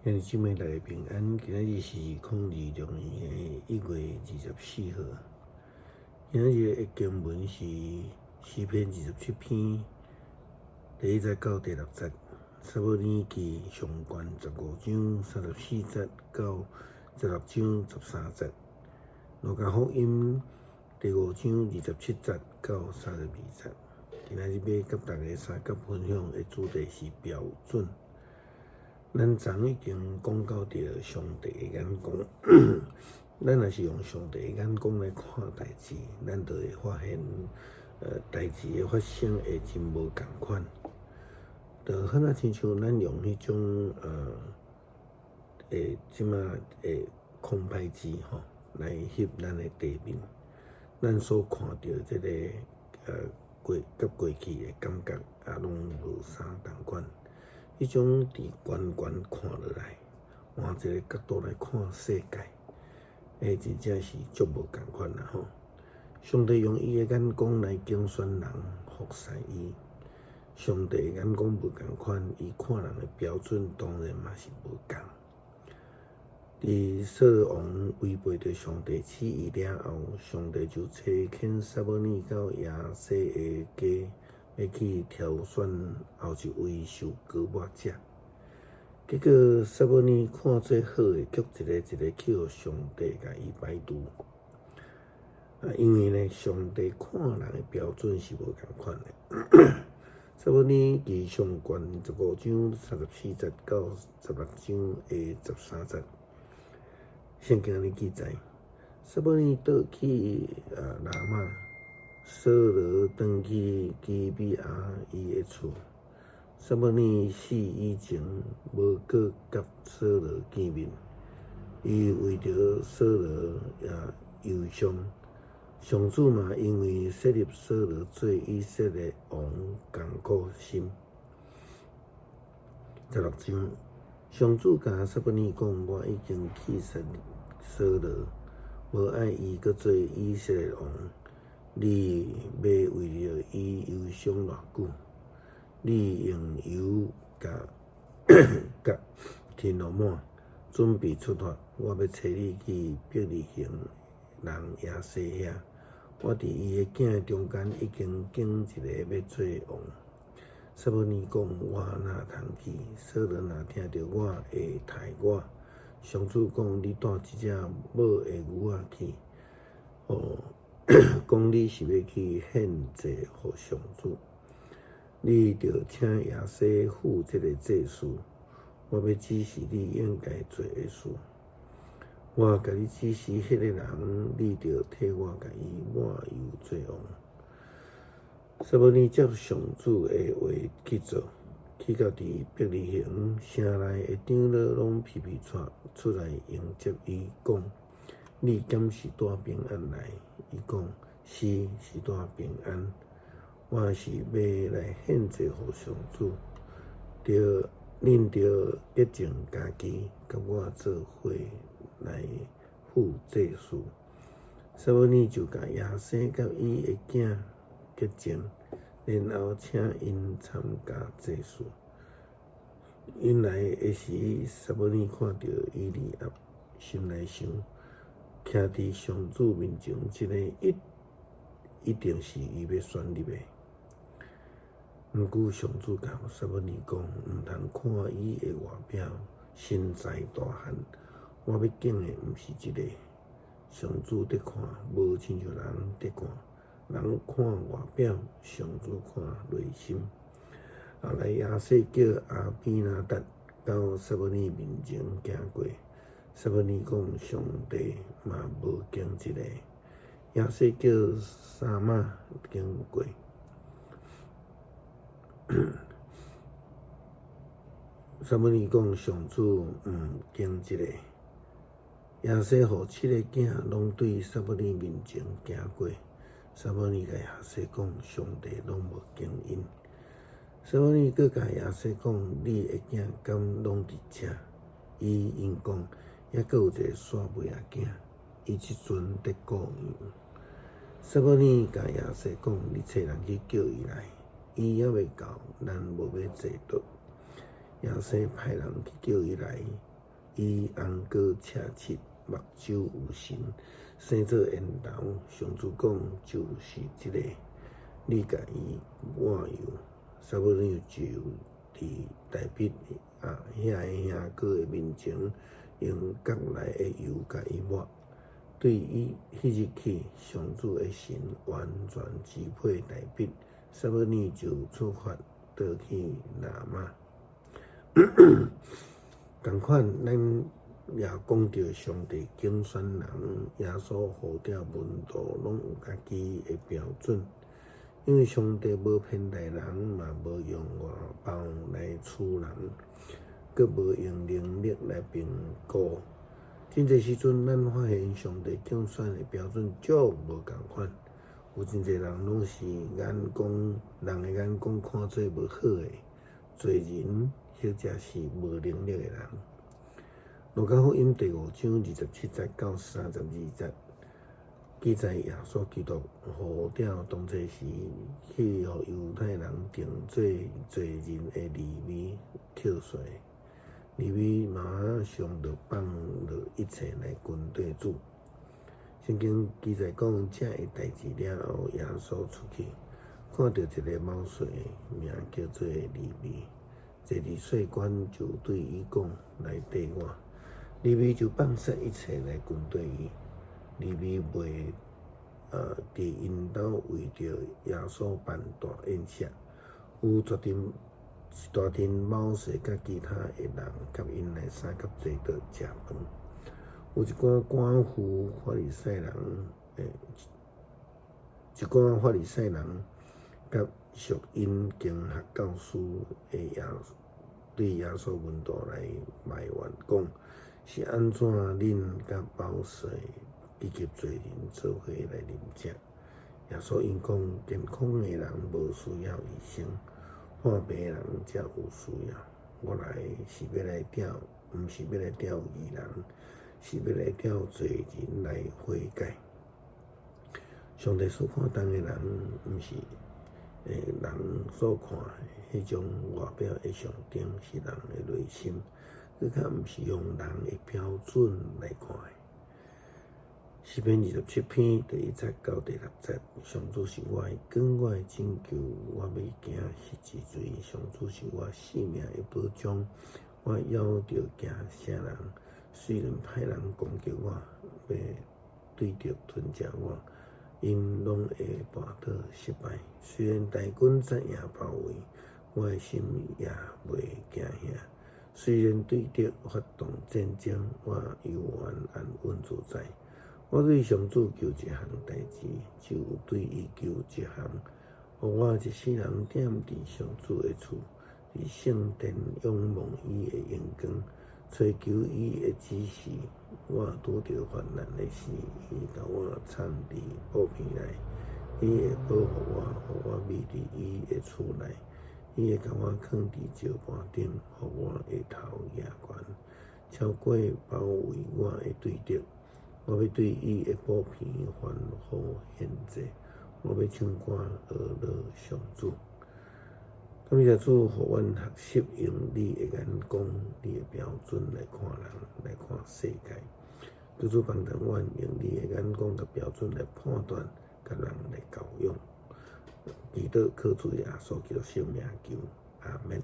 兄弟姊妹大家平安，今仔日是2026年的1月24號。今仔日的經文是詩篇27篇第1節到第6節，撒母耳記上卷15章34節到16章13節，路加福音第5章27節到32節。今仔日要甲大家三角分享的主題是標準。咱昨已經講到着上帝的眼光，咱若是用上帝的眼光來看代志，咱就會發現，代志的發生會真無共款。就好像親像咱用迄種即馬的空拍機吼來翕咱的地面，咱所看到這個過去的感覺也攏無啥同款。迄種佇遠遠看落來，換一個角度來看世界，真正是足無共款啦吼。上帝用伊的眼光來競選人，服侍伊。上帝的眼光無共款，伊看人的標準當然嘛是無共。佇掃羅王違背着上帝旨意了後，上帝就差遣撒母耳到亞西的家。要去挑選後一位受膏抹者，結果撒母耳看做好的，卻一個去互上帝甲伊排除。因為呢，上帝看人的標準是無共款的。撒母耳記上卷15章34節到16章的13節，聖經裡記載，撒母耳倒去拉瑪。掃羅轉去基比亞伊的厝，撒母耳死以前無閣甲掃羅見面，伊為着掃羅也憂傷。上主嘛因為設立掃羅做以色列王，艱苦心。16章，上主甲撒母耳講：我已經棄殺掃羅，無愛伊閣做以色列王。你要為了伊憂傷偌久？你用油甲添落滿，準備出發。我要找你去伯利恆人亞西遐。我佇伊的囝中間已經揀一個要做王。撒母耳講：我哪通去？掃羅若聽到我會殺我。上主講：你帶一隻母的牛仔去。講你是要去獻祭予上主，你着請亞西負這個祭事。我要指示你應該做的事。我甲你指示迄個人，你着替我甲伊抹油做王。撒母耳照上主的話去做，去到佇伯利恆城內的長老攏皮出來迎接伊，講：你敢是帶平安來？伊講：是帶平安。我是要來獻祭予上主，恁着潔淨家己，甲我做伙來負祭事。撒母耳就甲亞西甲伊的囝潔淨，然後請因參加祭事。因來的時，撒母耳看到以利亞，心內想：徛佇上主面前，這個一定是伊要選立的。毋過上主甲撒母耳講：毋通看伊的外表，身材大漢。我要敬的毋是這個。上主得看，無親像人得看。人看外表，上主看內心。後來亞西叫亞比拿達到撒母耳面前行過。撒母耳講：上帝嘛無經一個。亞西叫沙馬經過。撒母耳講：上主毋經一個。亞西予7個囝攏對撒母耳面前行過。撒母耳甲亞西講：上帝攏無經因。撒母耳閣甲亞西講：你的囝敢攏佇遮？伊因講：還閣有一個撒尾仔囝，伊即陣得顧羊。撒母耳甲亞西講：你找人去叫伊來，伊還未到，咱無要坐倒。亞西派人去叫伊來，伊红果赤赤，目睭有神，生做缘投。上主讲就是即个，你甲伊抹油，撒母耳就伫大笔遐个香果的面前，用角内的油甲伊抹。对伊迄日起，上主的神完全支配大笔，撒母耳就出发倒去拿嘛。同款，咱也讲到上帝竞选人，耶稣呼召门徒，拢有家己的标准。因为上帝无偏待人，嘛无用外貌来处人，佮无用能力来评估。真侪时阵，咱发现上帝竞选的标准足无共款。有真侪人拢是人的眼光看做无好的，做人或者是无能力的人。路加福音第5章27节到32节，记载耶稣基督呼召当初时去互犹太人定做人的利未扣税，利未马上就放落一切来军队主。圣经记载讲，这一代志了后，耶稣出去，看到一个毛税，名叫做利未。坐伫税关就对伊讲：“来缀我。”利未就放下一切来跟对伊。利未袂伫因兜为着耶稣办大宴席，有一大阵毛税甲其他的人甲因来三甲坐倒食饭。有一寡官夫法利赛人，甲属因经学教师的对耶稣门徒来埋怨讲，是安怎恁甲包税以及罪人做伙来啉食？耶稣因讲，健康的人无需要医生，患病的人才有需要。我来是要来毋是要来钓义人，是要来钓罪人来悔改。上帝所看重的人，毋是人所看迄种外表的象征，是人的内心，佮较毋是用人的标准来看的。诗篇27篇第1节到第6节，上主是我的光，我的拯救，我要行实之罪。上主是我性命的保障，我还着惊啥人？虽然歹人攻击我，要对着吞食我，因拢会跋倒失败。虽然大军怎样包围，我的心也袂惊吓。虽然对着发动战争，我犹原安稳自在。我对上主求一项代志，就对伊求一项，互我一世人踮伫上主的厝，伫圣殿仰望伊的荣光，追求伊的指示。我拄着患难的时，伊甲我藏伫布片内，伊会保护我，互我秘伫伊的厝内。伊会甲我放伫石盘顶，互我下头野悬，超过包围我的对敌。我要对伊的布片欢呼献祭，我要唱歌学乐上主。感谢主，互阮学习用你的眼光、你的标准来看人、来看世界。求主帮助阮用你的眼光甲标准来判断，甲人来教养。祈祷靠主耶稣基督圣名求，阿门。